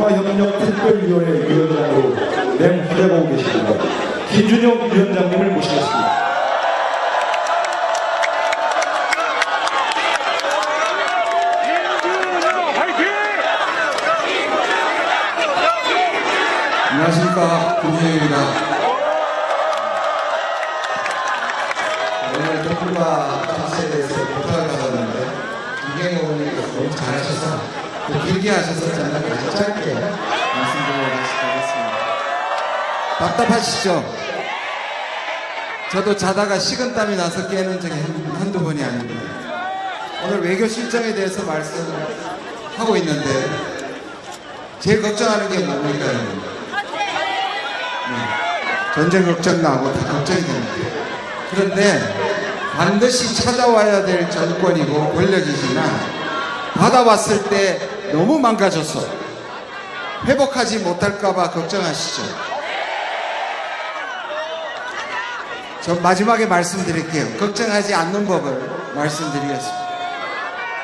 평화협력특별위원회 위원장으로 맹활약하고 계십니다. 김준영 위원장님을 모시겠습니다. 안녕하십니까, 김준영입니다. 오늘 정부가 자세에 대해서 부탁을 받았는데 김경희 의원님께서 너무 잘하셔서 또 길게 하셨었잖아요. 아주 짧게 말씀드리도록 하겠습니다. 답답하시죠? 저도 자다가 식은땀이 나서 깨는 적이 한두 번이 아닙니다. 오늘 외교 실정에 대해서 말씀하고 있는데 제일 걱정하는 게 뭡니까? 전쟁 걱정도 하고 다 걱정이 됩니다. 그런데 반드시 찾아와야 될 정권이고 권력이지만 받아왔을 때 너무 망가져서 회복하지 못할까봐 걱정하시죠. 저 마지막에 말씀드릴게요. 걱정하지 않는 법을 말씀드리겠습니다.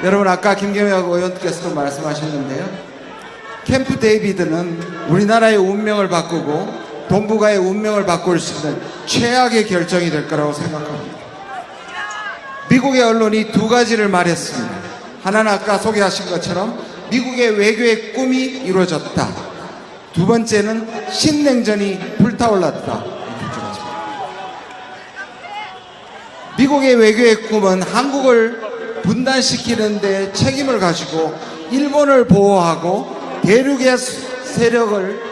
여러분, 아까 김경혁 의원께서도 말씀하셨는데요. 캠프 데이비드는 우리나라의 운명을 바꾸고 동북아의 운명을 바꿀 수 있는 최악의 결정이 될 거라고 생각합니다. 미국의 언론이 두 가지를 말했습니다. 하나는 아까 소개하신 것처럼 미국의 외교의 꿈이 이루어졌다. 두 번째는 신냉전이 불타올랐다. 미국의 외교의 꿈은 한국을 분단시키는 데 책임을 가지고 일본을 보호하고 대륙의 세력을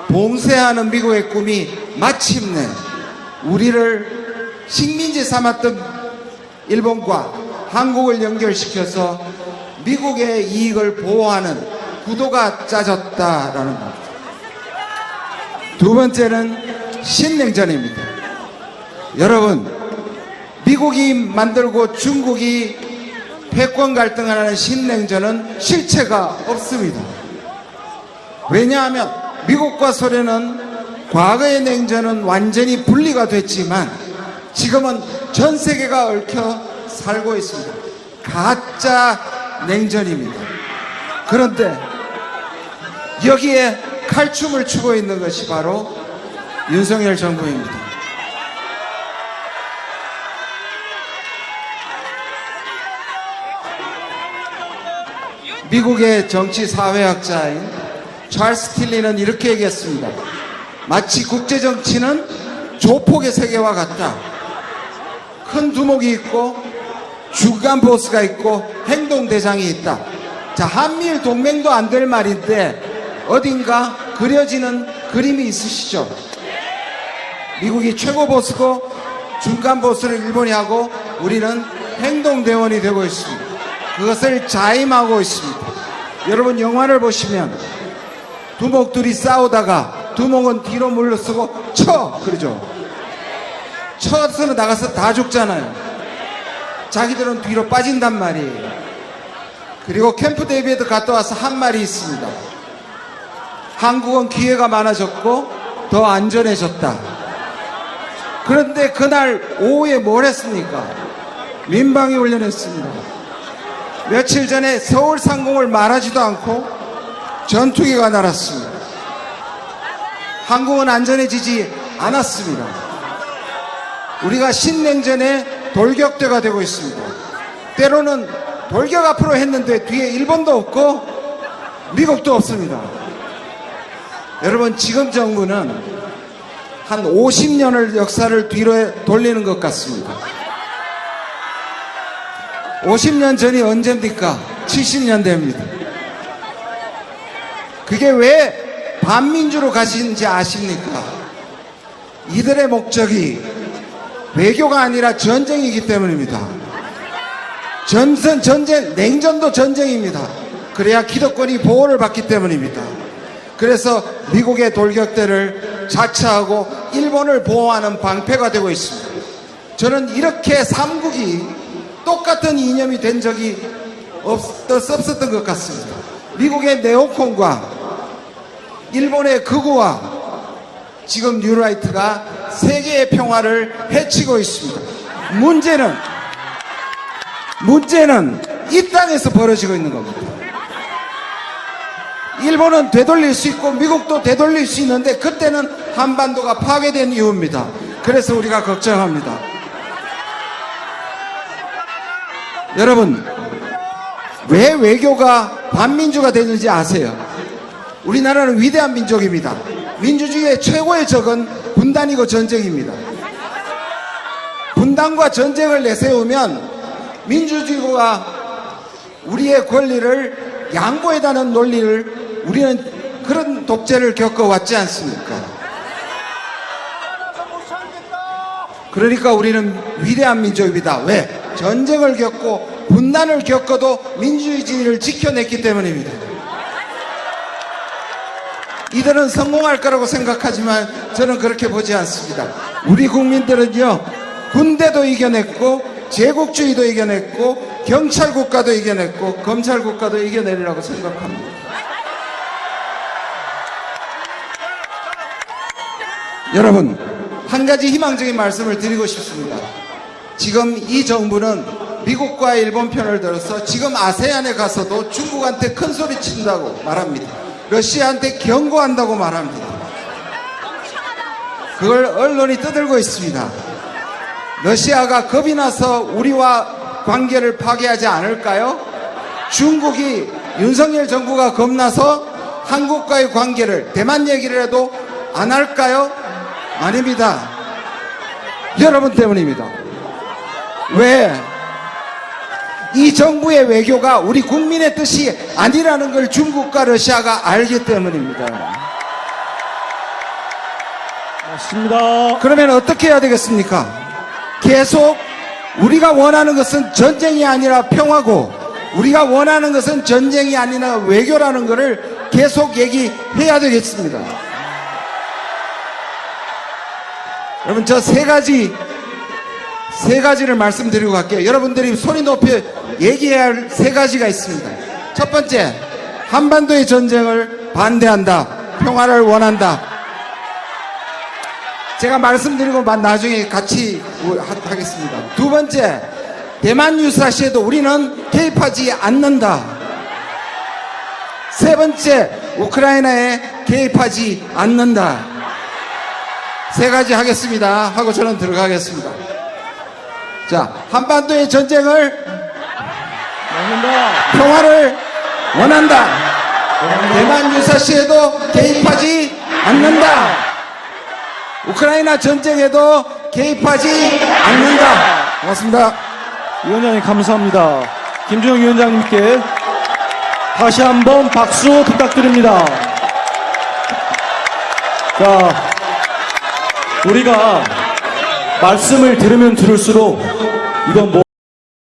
봉쇄하는 미국의 꿈이 마침내 우리를 식민지 삼았던 일본과 한국을 연결시켜서 미국의 이익을 보호하는 구도가 짜졌다라는 겁니다. 두 번째는 신냉전입니다. 여러분, 미국이 만들고 중국이 패권 갈등을 하는 신냉전은 실체가 없습니다. 왜냐하면 미국과 소련은 과거의 냉전은 완전히 분리가 됐지만 지금은 전 세계가 얽혀 살고 있습니다. 가짜 냉전입니다. 그런데 여기에 칼춤을 추고 있는 것이 바로 윤석열 정부입니다. 미국의 정치 사회학자인 찰스 틸리는 이렇게 얘기했습니다. 마치 국제정치는 조폭의 세계와 같다. 큰 두목이 있고 주간 보스가 있고 행동대장이 있다. 자, 한미일 동맹도 안 될 말인데 어딘가 그려지는 그림이 있으시죠? 미국이 최고 보스고 중간 보스를 일본이 하고 우리는 행동대원이 되고 있습니다. 그것을 자임하고 있습니다. 여러분, 영화를 보시면 두목들이 싸우다가 두목은 뒤로 물러서고 쳐! 그러죠. 쳐서 나가서 다 죽잖아요. 자기들은 뒤로 빠진단 말이에요. 그리고 캠프 데이비드 갔다 와서 한 말이 있습니다. 한국은 기회가 많아졌고 더 안전해졌다. 그런데 그날 오후에 뭘 했습니까? 민방위 훈련했습니다. 며칠 전에 서울 상공을 말하지도 않고 전투기가 날았습니다. 한국은 안전해지지 않았습니다. 우리가 신냉전의 돌격대가 되고 있습니다. 때로는 돌격 앞으로 했는데 뒤에 일본도 없고 미국도 없습니다. 여러분, 지금 정부는 한 50년을 역사를 뒤로 돌리는 것 같습니다. 50년 전이 언제입니까? 70년대입니다. 그게 왜 반민주로 가시는지 아십니까? 이들의 목적이 외교가 아니라 전쟁이기 때문입니다. 전쟁, 냉전도 전쟁입니다. 그래야 기득권이 보호를 받기 때문입니다. 그래서 미국의 돌격대를 자처하고 일본을 보호하는 방패가 되고 있습니다. 저는 이렇게 삼국이 똑같은 이념이 된 적이 없었던 것 같습니다. 미국의 네오콘과 일본의 극우와 지금 뉴라이트가 세계의 평화를 해치고 있습니다. 문제는 이 땅에서 벌어지고 있는 겁니다. 일본은 되돌릴 수 있고 미국도 되돌릴 수 있는데 그때는 한반도가 파괴된 이유입니다. 그래서 우리가 걱정합니다. 여러분, 왜 외교가 반민주가 되는지 아세요? 우리나라는 위대한 민족입니다. 민주주의의 최고의 적은 분단이고 전쟁입니다. 분단과 전쟁을 내세우면 민주주의가 우리의 권리를 양보해다는 논리를 우리는 그런 독재를 겪어왔지 않습니까? 그러니까 우리는 위대한 민족입니다. 왜? 전쟁을 겪고 분단을 겪어도 민주주의를 지켜냈기 때문입니다. 이들은 성공할 거라고 생각하지만 저는 그렇게 보지 않습니다. 우리 국민들은요, 군대도 이겨냈고 제국주의도 이겨냈고 경찰국가도 이겨냈고 검찰국가도 이겨내리라고 생각합니다. 여러분, 한 가지 희망적인 말씀을 드리고 싶습니다. 지금 이 정부는 미국과 일본 편을 들어서 지금 아세안에 가서도 중국한테 큰 소리 친다고 말합니다. 러시아한테 경고한다고 말합니다. 그걸 언론이 떠들고 있습니다. 러시아가 겁이 나서 우리와 관계를 파괴하지 않을까요? 중국이 윤석열 정부가 겁나서 한국과의 관계를, 대만 얘기를 해도 안 할까요? 아닙니다. 여러분 때문입니다. 왜? 이 정부의 외교가 우리 국민의 뜻이 아니라는 걸 중국과 러시아가 알기 때문입니다. 맞습니다. 그러면 어떻게 해야 되겠습니까? 계속 우리가 원하는 것은 전쟁이 아니라 평화고 우리가 원하는 것은 전쟁이 아니라 외교라는 것을 계속 얘기해야 되겠습니다. 여러분, 저 세 가지를 말씀드리고 갈게요. 여러분들이 소리 높여 얘기해야 할 세 가지가 있습니다. 첫 번째, 한반도의 전쟁을 반대한다. 평화를 원한다. 제가 말씀드리고 나중에 같이 하겠습니다. 두 번째, 대만 유사시에도 우리는 개입하지 않는다. 세 번째, 우크라이나에 개입하지 않는다. 세 가지 하겠습니다. 하고 저는 들어가겠습니다. 자, 한반도의 전쟁을 맞습니다. 평화를 원한다. 대만 유사시에도 개입하지 않는다. 우크라이나 전쟁에도 개입하지 않는다. 고맙습니다. 위원장님 감사합니다. 김준영 위원장님께 다시 한번 박수 부탁드립니다. 자, 우리가 말씀을 들으면 들을수록 이건 뭐